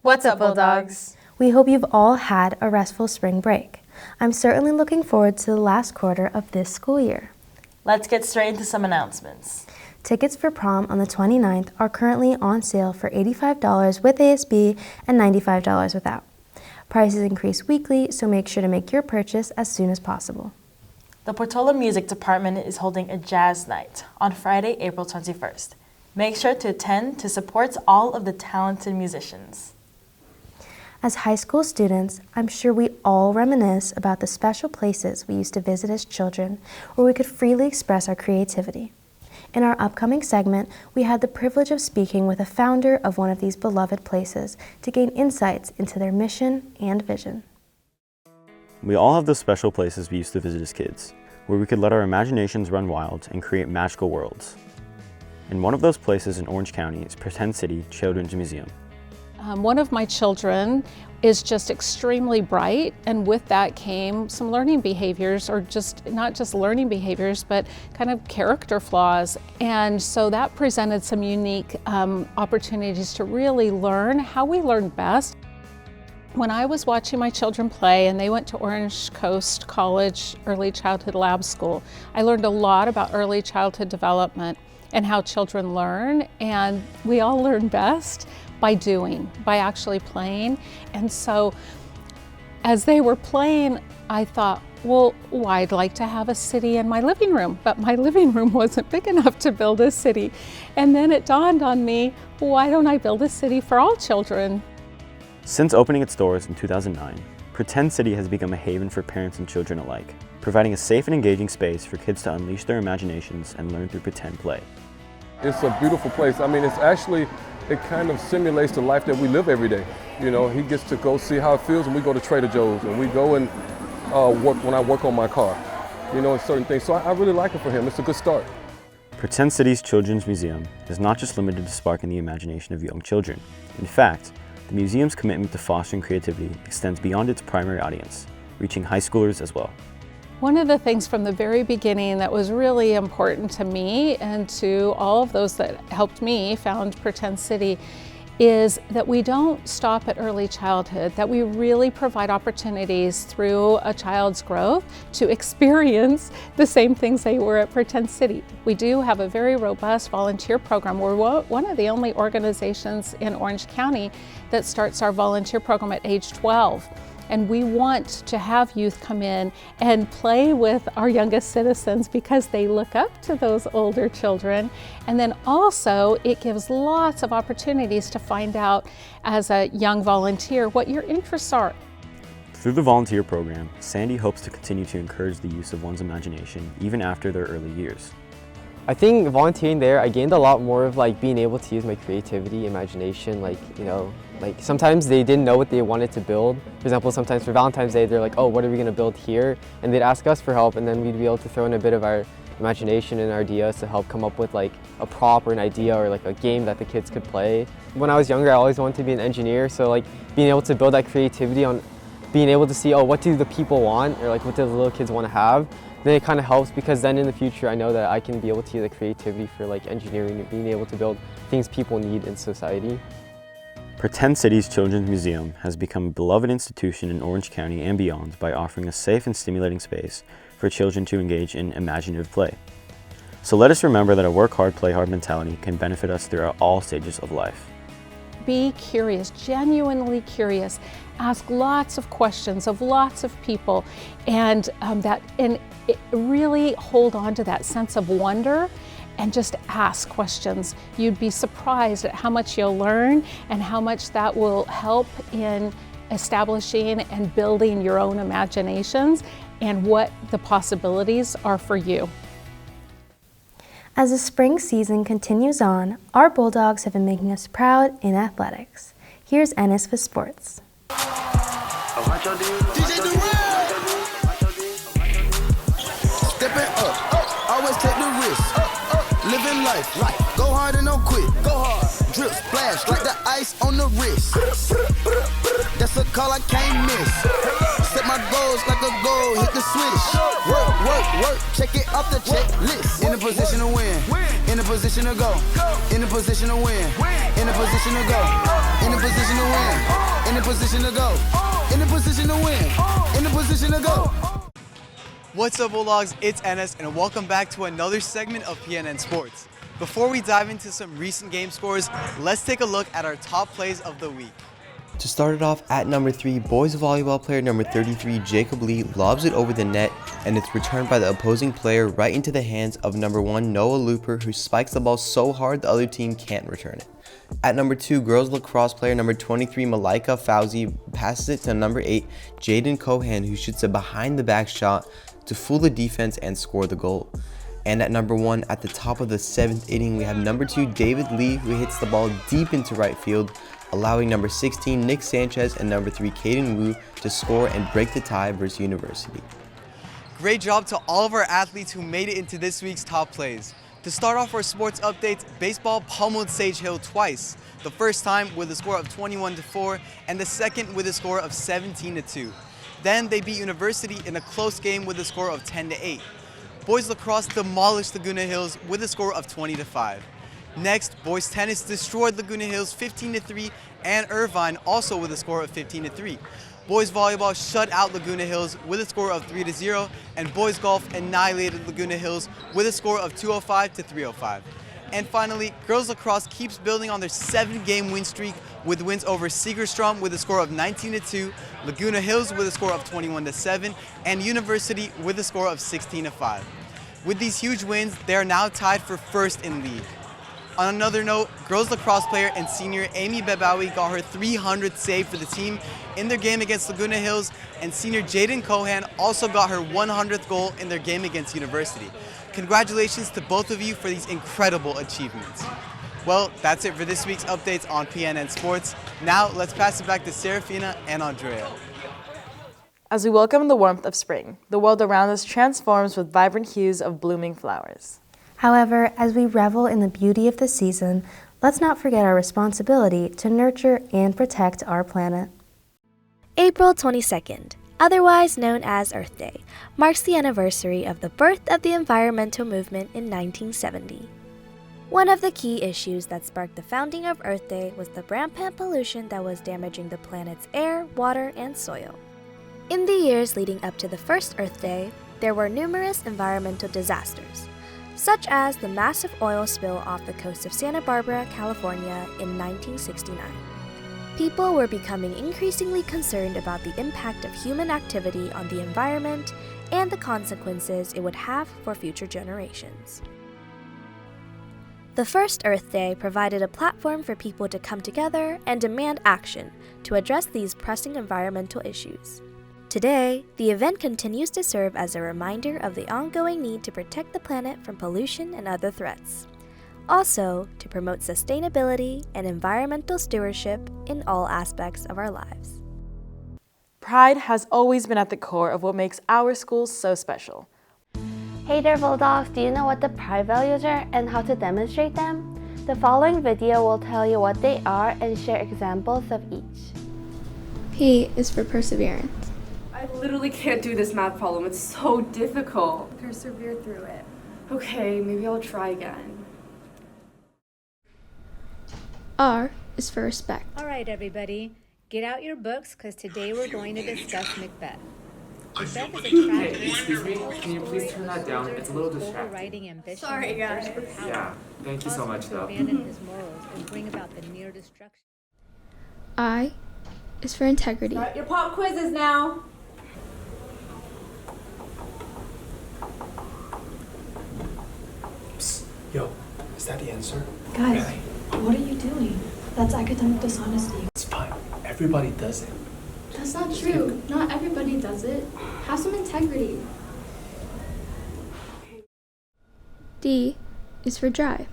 What's up, Bulldogs? We hope you've all had a restful spring break. I'm certainly looking forward to the last quarter of this school year. Let's get straight into some announcements. Tickets for prom on the 29th are currently on sale for $85 with ASB and $95 without. Prices increase weekly, so make sure to make your purchase as soon as possible. The Portola Music Department is holding a jazz night on Friday, April 21st. Make sure to attend to support all of the talented musicians. As high school students, I'm sure we all reminisce about the special places we used to visit as children where we could freely express our creativity. In our upcoming segment, we had the privilege of speaking with a founder of one of these beloved places to gain insights into their mission and vision. We all have those special places we used to visit as kids, where we could let our imaginations run wild and create magical worlds. And one of those places in Orange County is Pretend City Children's Museum. One of my children is just extremely bright, and with that came some learning behaviors, or just not just learning behaviors, but kind of character flaws. And so that presented some unique opportunities to really learn how we learn best. When I was watching my children play and they went to Orange Coast College Early Childhood Lab School, I learned a lot about early childhood development and how children learn, and we all learn best by doing, by actually playing. And so as they were playing, I thought, well, I'd like to have a city in my living room, but my living room wasn't big enough to build a city. And then it dawned on me, why don't I build a city for all children? Since opening its doors in 2009, Pretend City has become a haven for parents and children alike, providing a safe and engaging space for kids to unleash their imaginations and learn through pretend play. It's a beautiful place. I mean, it kind of simulates the life that we live every day. You know, he gets to go see how it feels when we go to Trader Joe's and we go and work when I work on my car, you know, and certain things. So I really like it for him. It's a good start. Pretend City's Children's Museum is not just limited to sparking the imagination of young children. In fact, the museum's commitment to fostering creativity extends beyond its primary audience, reaching high schoolers as well. One of the things from the very beginning that was really important to me and to all of those that helped me found Pretend City is that we don't stop at early childhood, that we really provide opportunities through a child's growth to experience the same things they were at Pretend City. We do have a very robust volunteer program. We're one of the only organizations in Orange County that starts our volunteer program at age 12. And we want to have youth come in and play with our youngest citizens because they look up to those older children. And then also it gives lots of opportunities to find out as a young volunteer what your interests are. Through the volunteer program, Sandy hopes to continue to encourage the use of one's imagination even after their early years. I think volunteering there, I gained a lot more of being able to use my creativity, imagination, sometimes they didn't know what they wanted to build. For example, sometimes for Valentine's Day, they're like, oh, what are we gonna build here? And they'd ask us for help, and then we'd be able to throw in a bit of our imagination and our ideas to help come up with a prop or an idea or a game that the kids could play. When I was younger, I always wanted to be an engineer, so being able to build that creativity on being able to see, oh, what do the people want, or what do the little kids want to have, then it kind of helps, because then in the future I know that I can be able to use the creativity for engineering and being able to build things people need in society. Pretend City's Children's Museum has become a beloved institution in Orange County and beyond by offering a safe and stimulating space for children to engage in imaginative play. So let us remember that a work hard, play hard mentality can benefit us throughout all stages of life. Be curious, genuinely curious. Ask lots of questions of lots of people, and really hold on to that sense of wonder and just ask questions. You'd be surprised at how much you'll learn and how much that will help in establishing and building your own imaginations and what the possibilities are for you. As the spring season continues on, our Bulldogs have been making us proud in athletics. Here's Ennis with sports. Stepping up, always take the risk. Living life, go hard and don't quit. Go hard, drip, splash like the ice on the wrist. That's a call I can't miss. Set my goals like a goal, hit the switch. Work, check it off the checklist. In a position to win, in a position to go. In a position to win. In a position to go. In a position to win. In a position to go. In a position to win. In a position to go. What's up, Bulldogs? It's Enes, and welcome back to another segment of PNN Sports. Before we dive into some recent game scores, let's take a look at our top plays of the week. To start it off, at number 3, boys volleyball player number 33, Jacob Lee, lobs it over the net, and it's returned by the opposing player right into the hands of number 1, Noah Looper, who spikes the ball so hard the other team can't return it. At number 2, girls lacrosse player number 23, Malaika Fauzi, passes it to number 8, Jaden Cohan, who shoots a behind the back shot to fool the defense and score the goal. And at number 1, at the top of the 7th inning, we have number 2, David Lee, who hits the ball deep into right field, allowing number 16, Nick Sanchez, and number 3, Caden Wu to score and break the tie versus University. Great job to all of our athletes who made it into this week's top plays. To start off our sports updates, baseball pummeled Sage Hill twice. The first time with a score of 21-4, and the second with a score of 17-2. Then they beat University in a close game with a score of 10-8. Boys lacrosse demolished Laguna Hills with a score of 20-5. Next, boys tennis destroyed Laguna Hills 15-3 and Irvine also with a score of 15-3. Boys volleyball shut out Laguna Hills with a score of 3-0, and boys golf annihilated Laguna Hills with a score of 205-305. And finally, girls lacrosse keeps building on their 7-game win streak with wins over Segerstrom with a score of 19-2, Laguna Hills with a score of 21-7, and University with a score of 16-5. With these huge wins, they are now tied for first in league. On another note, girls lacrosse player and senior Amy Bebawi got her 300th save for the team in their game against Laguna Hills, and senior Jaden Cohan also got her 100th goal in their game against University. Congratulations to both of you for these incredible achievements. Well, that's it for this week's updates on PNN Sports. Now, let's pass it back to Seraphina and Andrea. As we welcome the warmth of spring, the world around us transforms with vibrant hues of blooming flowers. However, as we revel in the beauty of the season, let's not forget our responsibility to nurture and protect our planet. April 22nd, otherwise known as Earth Day, marks the anniversary of the birth of the environmental movement in 1970. One of the key issues that sparked the founding of Earth Day was the rampant pollution that was damaging the planet's air, water, and soil. In the years leading up to the first Earth Day, there were numerous environmental disasters, such as the massive oil spill off the coast of Santa Barbara, California in 1969. People were becoming increasingly concerned about the impact of human activity on the environment and the consequences it would have for future generations. The first Earth Day provided a platform for people to come together and demand action to address these pressing environmental issues. Today, the event continues to serve as a reminder of the ongoing need to protect the planet from pollution and other threats. Also, to promote sustainability and environmental stewardship in all aspects of our lives. Pride has always been at the core of what makes our schools so special. Hey there, Bulldogs! Do you know what the Pride values are and how to demonstrate them? The following video will tell you what they are and share examples of each. P is for perseverance. I literally can't do this math problem. It's so difficult. Persevere through it. Okay, maybe I'll try again. R is for respect. All right, everybody, get out your books because today we're going to discuss Macbeth. Macbeth is a tragedy. Excuse me, can you please turn that down? It's a little distracting. Sorry, guys. Yeah, thank you so much, though. Abandon his morals and bring about the near destruction. I is for integrity. Start your pop quizzes now. Psst. Yo, is that the answer? Guys, what are you doing? That's academic dishonesty. It's fine. Everybody does it. That's not true. Not everybody does it. Have some integrity. D is for drive.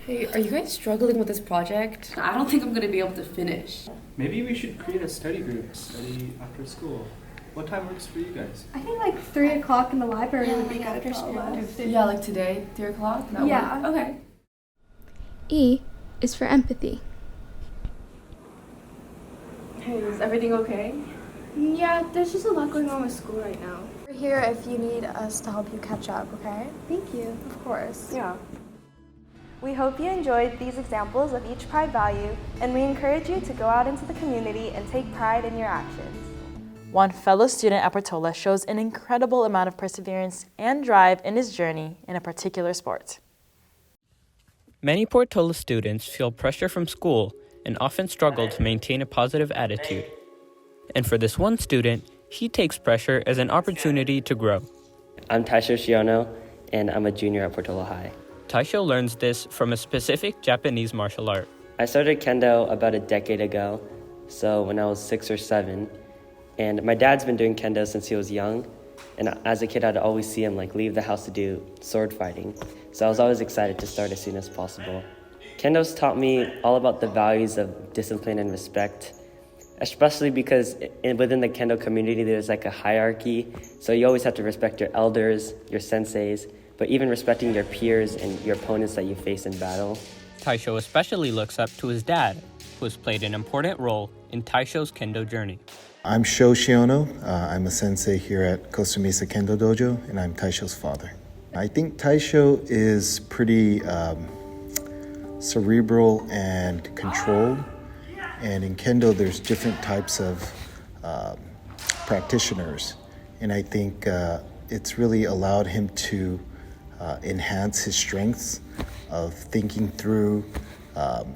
Hey, are you guys struggling with this project? I don't think I'm going to be able to finish. Maybe we should create a study group, study after school. What time works for you guys? I think like 3 o'clock in the library would be good after for all of us. Yeah, like today, 3 o'clock? Yeah. Okay. E is for empathy. Hey, is everything okay? Yeah, there's just a lot going on with school right now. We're here if you need us to help you catch up, okay? Thank you. Of course. Yeah. We hope you enjoyed these examples of each pride value, and we encourage you to go out into the community and take pride in your actions. One fellow student at Portola shows an incredible amount of perseverance and drive in his journey in a particular sport. Many Portola students feel pressure from school and often struggle to maintain a positive attitude. And for this one student, he takes pressure as an opportunity to grow. I'm Taisho Shiono, and I'm a junior at Portola High. Taisho learns this from a specific Japanese martial art. I started Kendo about a decade ago, so when I was 6 or 7. And my dad's been doing Kendo since he was young. And as a kid, I'd always see him leave the house to do sword fighting. So I was always excited to start as soon as possible. Kendo's taught me all about the values of discipline and respect, especially because within the Kendo community, there's a hierarchy. So you always have to respect your elders, your senseis, but even respecting your peers and your opponents that you face in battle. Taisho especially looks up to his dad, who has played an important role in Taisho's Kendo journey. I'm Sho Shiono. I'm a sensei here at Costa Mesa Kendo Dojo, and I'm Taisho's father. I think Taisho is pretty cerebral and controlled, and in Kendo there's different types of practitioners, and I think it's really allowed him to enhance his strengths of thinking through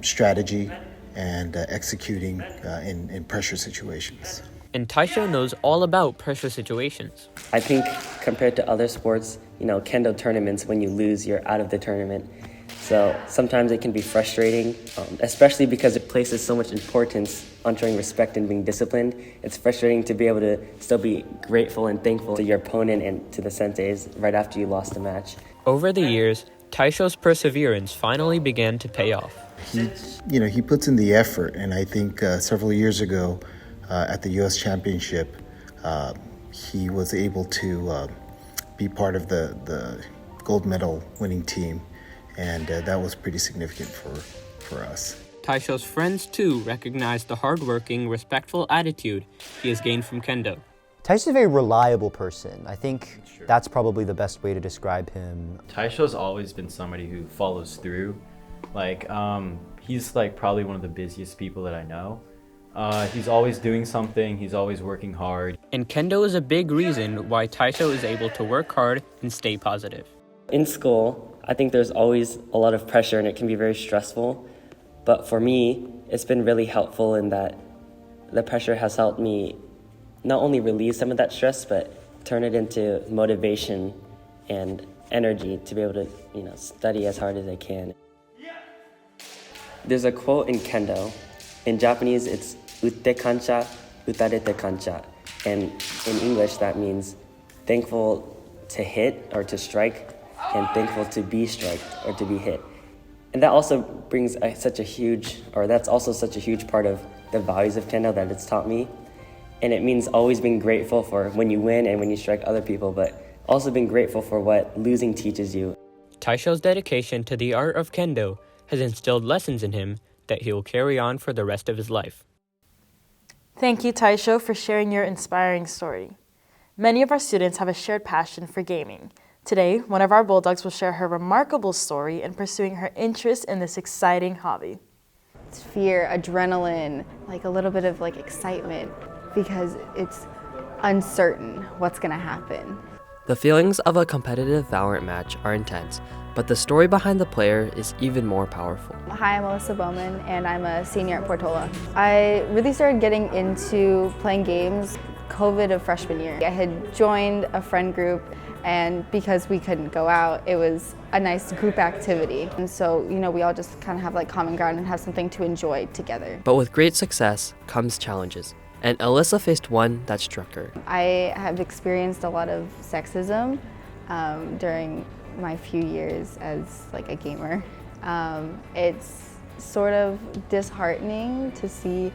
strategy and executing in pressure situations. And Taisho knows all about pressure situations. I think compared to other sports, Kendo tournaments, when you lose, you're out of the tournament. So sometimes it can be frustrating, especially because it places so much importance on showing respect and being disciplined. It's frustrating to be able to still be grateful and thankful to your opponent and to the senseis right after you lost the match. Over the years, Taisho's perseverance finally began to pay off. He puts in the effort, and I think several years ago at the U.S. Championship, he was able to be part of the gold medal winning team, and that was pretty significant for us. Taisho's friends, too, recognize the hardworking, respectful attitude he has gained from Kendo. Taisho's a very reliable person. I think that's probably the best way to describe him. Taisho's always been somebody who follows through. He's probably one of the busiest people that I know. He's always doing something, he's always working hard. And Kendo is a big reason why Taisho is able to work hard and stay positive. In school, I think there's always a lot of pressure and it can be very stressful. But for me, it's been really helpful in that the pressure has helped me not only relieve some of that stress, but turn it into motivation and energy to be able to, study as hard as I can. There's a quote in Kendo. In Japanese, it's utte kancha, utarete kancha. And in English, that means thankful to hit or to strike, and thankful to be striked or to be hit. And that also brings that's also such a huge part of the values of Kendo that it's taught me. And it means always being grateful for when you win and when you strike other people, but also being grateful for what losing teaches you. Taisho's dedication to the art of Kendo has instilled lessons in him that he will carry on for the rest of his life. Thank you, Taisho, for sharing your inspiring story. Many of our students have a shared passion for gaming. Today, one of our Bulldogs will share her remarkable story in pursuing her interest in this exciting hobby. It's fear, adrenaline, a little bit of excitement, because it's uncertain what's going to happen. The feelings of a competitive Valorant match are intense, but the story behind the player is even more powerful. Hi, I'm Melissa Bowman, and I'm a senior at Portola. I really started getting into playing games COVID of freshman year. I had joined a friend group, and because we couldn't go out, it was a nice group activity. And so, we all just kind of have common ground and have something to enjoy together. But with great success comes challenges, and Alyssa faced one that struck her. I have experienced a lot of sexism during my few years as a gamer. It's sort of disheartening to see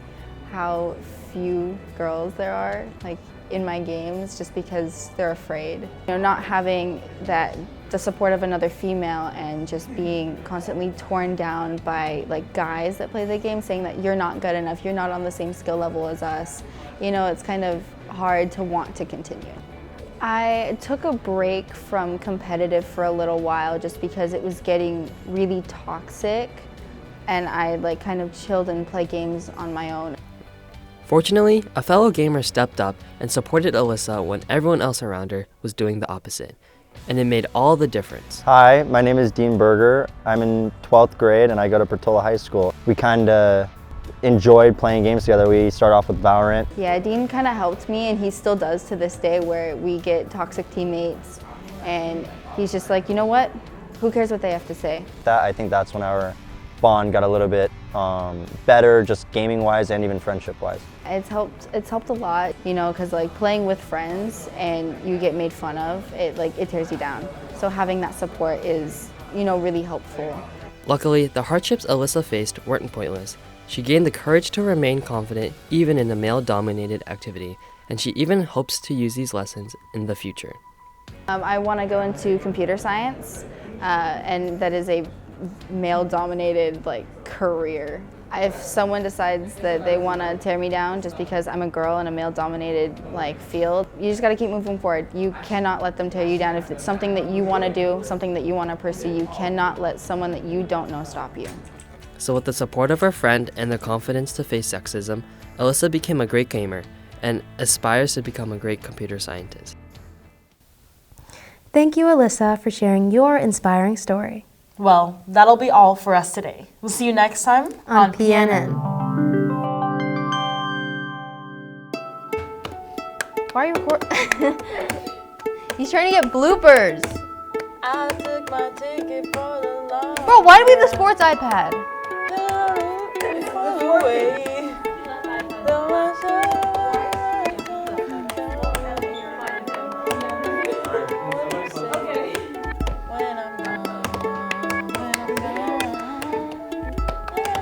how few girls there are in my games, just because they're afraid. Not having the support of another female and just being constantly torn down by guys that play the game, saying that you're not good enough, you're not on the same skill level as us. It's kind of hard to want to continue. I took a break from competitive for a little while just because it was getting really toxic, and I like kind of chilled and played games on my own. Fortunately, a fellow gamer stepped up and supported Alyssa when everyone else around her was doing the opposite, and it made all the difference. Hi, my name is Dean Berger. I'm in 12th grade and I go to Portola High School. We kind of enjoyed playing games together. We start off with Valorant. Yeah, Dean kind of helped me, and he still does to this day, where we get toxic teammates and he's just like, you know what? Who cares what they have to say? I think that's when our bond got a little bit better, just gaming-wise and even friendship-wise. It's helped a lot, you know, because like playing with friends and you get made fun of, it tears you down. So having that support is, you know, really helpful. Luckily, the hardships Alyssa faced weren't pointless. She gained the courage to remain confident even in a male-dominated activity, and she even hopes to use these lessons in the future. I want to go into computer science, and that is a male-dominated career. If someone decides that they want to tear me down just because I'm a girl in a male-dominated field, you just got to keep moving forward. You cannot let them tear you down. If it's something that you want to do, something that you want to pursue, you cannot let someone that you don't know stop you. So with the support of her friend and the confidence to face sexism, Alyssa became a great gamer and aspires to become a great computer scientist. Thank you, Alyssa, for sharing your inspiring story. Well, that'll be all for us today. We'll see you next time on PNN. Why are you recording? He's trying to get bloopers. I took my ticket for the long. Bro, why do we have the sports iPad?